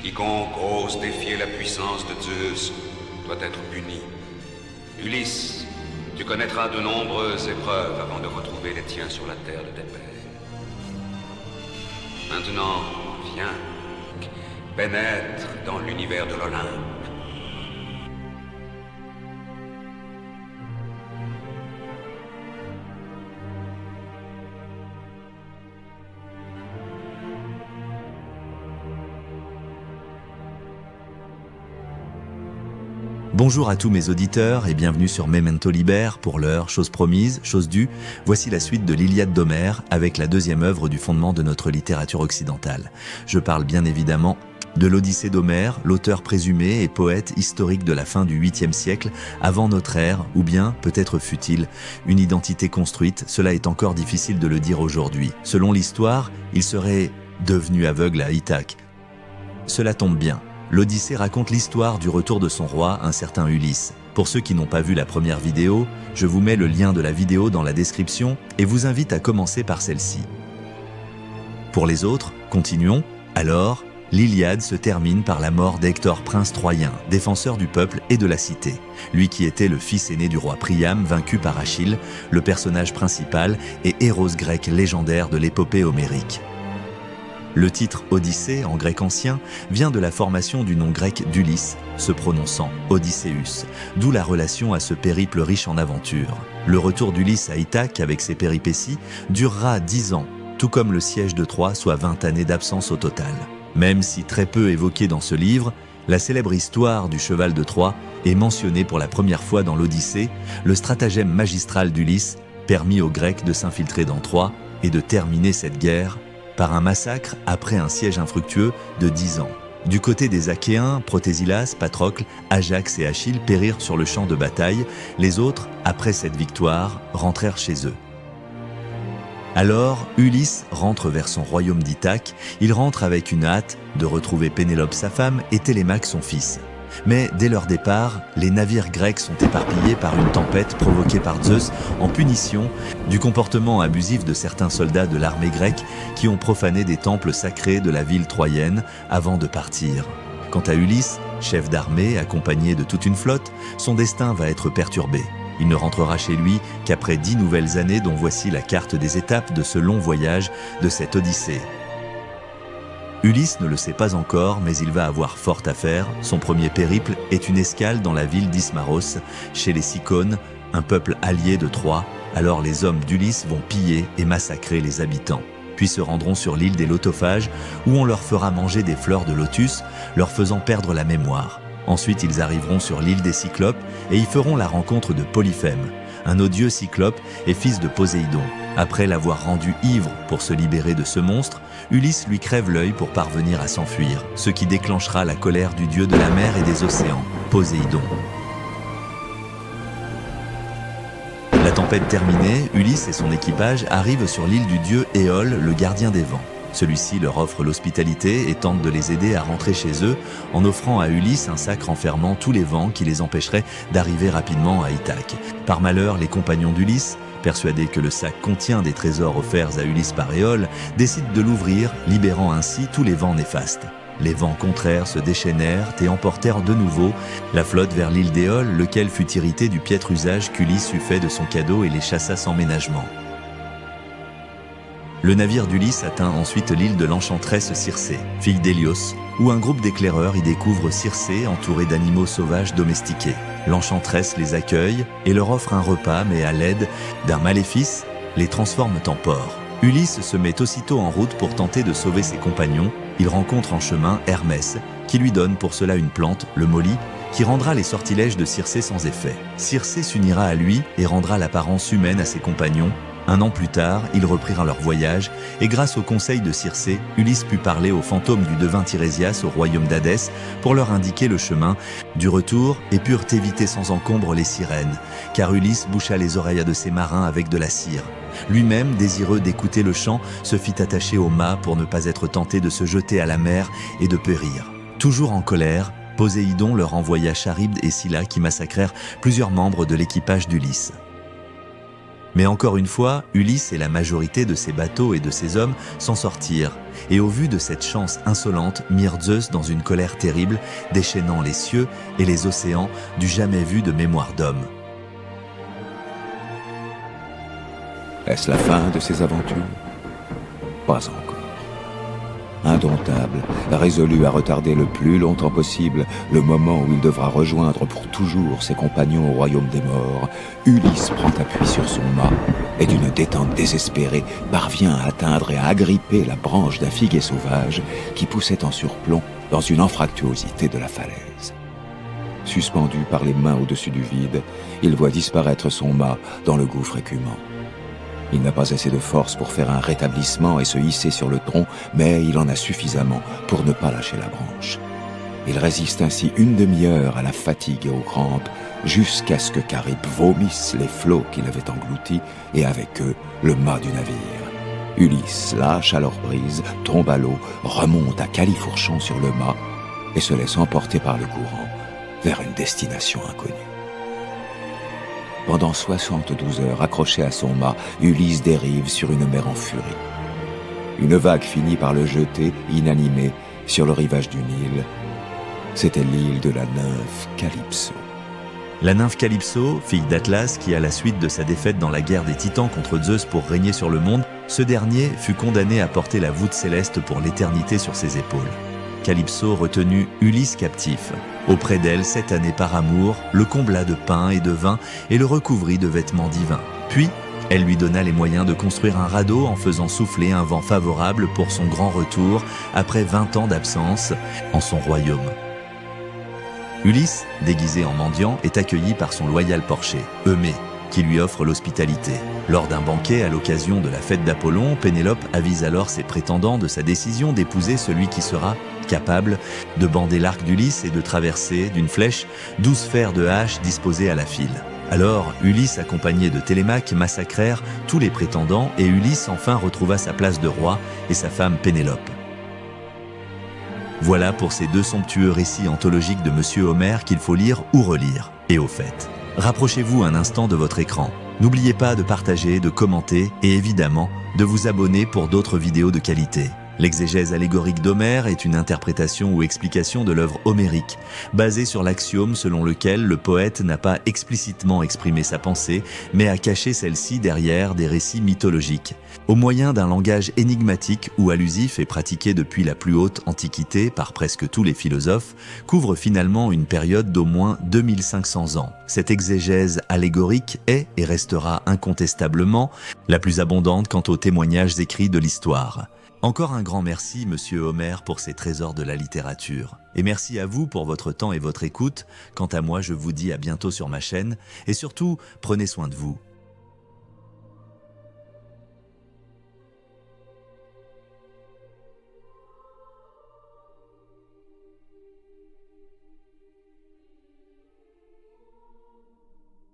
Quiconque ose défier la puissance de Zeus doit être puni. Ulysse, tu connaîtras de nombreuses épreuves avant de retrouver les tiens sur la terre de tes pères. Maintenant, viens, pénètre dans l'univers de l'Olympe. Bonjour à tous mes auditeurs et bienvenue sur Memento Liber. Pour l'heure, chose promise, chose due, voici la suite de l'Iliade d'Homère avec la deuxième œuvre du fondement de notre littérature occidentale. Je parle bien évidemment de l'Odyssée d'Homère, l'auteur présumé et poète historique de la fin du 8e siècle avant notre ère, ou bien, peut-être fut-il, une identité construite, cela est encore difficile de le dire aujourd'hui. Selon l'histoire, il serait devenu aveugle à Ithaque. Cela tombe bien. L'Odyssée raconte l'histoire du retour de son roi, un certain Ulysse. Pour ceux qui n'ont pas vu la première vidéo, je vous mets le lien de la vidéo dans la description et vous invite à commencer par celle-ci. Pour les autres, continuons. Alors, l'Iliade se termine par la mort d'Hector, prince troyen, défenseur du peuple et de la cité. Lui qui était le fils aîné du roi Priam, vaincu par Achille, le personnage principal et héros grec légendaire de l'épopée homérique. Le titre Odyssée, en grec ancien, vient de la formation du nom grec d'Ulysse, se prononçant Odysseus, d'où la relation à ce périple riche en aventures. Le retour d'Ulysse à Ithaque avec ses péripéties durera 10 ans, tout comme le siège de Troie, soit 20 années d'absence au total. Même si très peu évoquée dans ce livre, la célèbre histoire du cheval de Troie est mentionnée pour la première fois dans l'Odyssée, le stratagème magistral d'Ulysse permit aux Grecs de s'infiltrer dans Troie et de terminer cette guerre par un massacre après un siège infructueux de 10 ans. Du côté des Achéens, Protésilas, Patrocle, Ajax et Achille périrent sur le champ de bataille. Les autres, après cette victoire, rentrèrent chez eux. Alors, Ulysse rentre vers son royaume d'Ithaque. Il rentre avec une hâte de retrouver Pénélope sa femme et Télémaque son fils. Mais dès leur départ, les navires grecs sont éparpillés par une tempête provoquée par Zeus en punition du comportement abusif de certains soldats de l'armée grecque qui ont profané des temples sacrés de la ville troyenne avant de partir. Quant à Ulysse, chef d'armée accompagné de toute une flotte, son destin va être perturbé. Il ne rentrera chez lui qu'après 10 nouvelles années dont voici la carte des étapes de ce long voyage de cette Odyssée. Ulysse ne le sait pas encore, mais il va avoir fort à faire. Son premier périple est une escale dans la ville d'Ismaros, chez les Cicones, un peuple allié de Troie. Alors les hommes d'Ulysse vont piller et massacrer les habitants. Puis se rendront sur l'île des Lotophages, où on leur fera manger des fleurs de lotus, leur faisant perdre la mémoire. Ensuite, ils arriveront sur l'île des Cyclopes et y feront la rencontre de Polyphème, un odieux cyclope et fils de Poséidon. Après l'avoir rendu ivre pour se libérer de ce monstre, Ulysse lui crève l'œil pour parvenir à s'enfuir, ce qui déclenchera la colère du dieu de la mer et des océans, Poséidon. La tempête terminée, Ulysse et son équipage arrivent sur l'île du dieu Éole, le gardien des vents. Celui-ci leur offre l'hospitalité et tente de les aider à rentrer chez eux en offrant à Ulysse un sac renfermant tous les vents qui les empêcheraient d'arriver rapidement à Ithaque. Par malheur, les compagnons d'Ulysse, persuadés que le sac contient des trésors offerts à Ulysse par Éole, décident de l'ouvrir, libérant ainsi tous les vents néfastes. Les vents contraires se déchaînèrent et emportèrent de nouveau la flotte vers l'île d'Éole, lequel fut irrité du piètre usage qu'Ulysse eut fait de son cadeau et les chassa sans ménagement. Le navire d'Ulysse atteint ensuite l'île de l'enchanteresse Circé, fille d'Hélios, où un groupe d'éclaireurs y découvre Circé entourée d'animaux sauvages domestiqués. L'enchanteresse les accueille et leur offre un repas, mais à l'aide d'un maléfice, les transforme en porcs. Ulysse se met aussitôt en route pour tenter de sauver ses compagnons. Il rencontre en chemin Hermès, qui lui donne pour cela une plante, le molly, qui rendra les sortilèges de Circé sans effet. Circé s'unira à lui et rendra l'apparence humaine à ses compagnons. Un an plus tard, ils reprirent leur voyage et grâce au conseil de Circé, Ulysse put parler aux fantômes du devin Tirésias au royaume d'Hadès pour leur indiquer le chemin du retour et purent éviter sans encombre les sirènes, car Ulysse boucha les oreilles de ses marins avec de la cire. Lui-même, désireux d'écouter le chant, se fit attacher au mât pour ne pas être tenté de se jeter à la mer et de périr. Toujours en colère, Poséidon leur envoya Charybde et Scylla qui massacrèrent plusieurs membres de l'équipage d'Ulysse. Mais encore une fois, Ulysse et la majorité de ses bateaux et de ses hommes s'en sortirent, et au vu de cette chance insolente, mirent Zeus dans une colère terrible, déchaînant les cieux et les océans du jamais vu de mémoire d'homme. Est-ce la fin de ces aventures? Pas encore. Indomptable, résolu à retarder le plus longtemps possible le moment où il devra rejoindre pour toujours ses compagnons au royaume des morts, Ulysse prend appui sur son mât et d'une détente désespérée parvient à atteindre et à agripper la branche d'un figuier sauvage qui poussait en surplomb dans une anfractuosité de la falaise. Suspendu par les mains au-dessus du vide, il voit disparaître son mât dans le gouffre écumant. Il n'a pas assez de force pour faire un rétablissement et se hisser sur le tronc, mais il en a suffisamment pour ne pas lâcher la branche. Il résiste ainsi une demi-heure à la fatigue et aux crampes, jusqu'à ce que Charybde vomisse les flots qu'il avait engloutis, et avec eux, le mât du navire. Ulysse lâche alors prise, tombe à l'eau, remonte à califourchon sur le mât, et se laisse emporter par le courant vers une destination inconnue. Pendant 72 heures, accroché à son mât, Ulysse dérive sur une mer en furie. Une vague finit par le jeter, inanimé, sur le rivage du Nil. C'était l'île de la nymphe Calypso. La nymphe Calypso, fille d'Atlas, qui à la suite de sa défaite dans la guerre des Titans contre Zeus pour régner sur le monde, ce dernier fut condamné à porter la voûte céleste pour l'éternité sur ses épaules. Calypso retenu Ulysse captif. Auprès d'elle, 7 années par amour, le combla de pain et de vin et le recouvrit de vêtements divins. Puis, elle lui donna les moyens de construire un radeau en faisant souffler un vent favorable pour son grand retour après 20 ans d'absence en son royaume. Ulysse, déguisé en mendiant, est accueilli par son loyal porcher, Eumée, qui lui offre l'hospitalité. Lors d'un banquet à l'occasion de la fête d'Apollon, Pénélope avise alors ses prétendants de sa décision d'épouser celui qui sera capable de bander l'arc d'Ulysse et de traverser d'une flèche 12 fers de hache disposés à la file. Alors, Ulysse accompagné de Télémaque massacrèrent tous les prétendants et Ulysse enfin retrouva sa place de roi et sa femme Pénélope. Voilà pour ces 2 somptueux récits anthologiques de Monsieur Homère qu'il faut lire ou relire. Et au fait, rapprochez-vous un instant de votre écran. N'oubliez pas de partager, de commenter et évidemment de vous abonner pour d'autres vidéos de qualité. L'exégèse allégorique d'Homère est une interprétation ou explication de l'œuvre homérique, basée sur l'axiome selon lequel le poète n'a pas explicitement exprimé sa pensée, mais a caché celle-ci derrière des récits mythologiques. Au moyen d'un langage énigmatique ou allusif et pratiqué depuis la plus haute antiquité par presque tous les philosophes, couvre finalement une période d'au moins 2500 ans. Cette exégèse allégorique est et restera incontestablement la plus abondante quant aux témoignages écrits de l'histoire. Encore un grand merci, Monsieur Homère, pour ces trésors de la littérature. Et merci à vous pour votre temps et votre écoute. Quant à moi, je vous dis à bientôt sur ma chaîne. Et surtout, prenez soin de vous.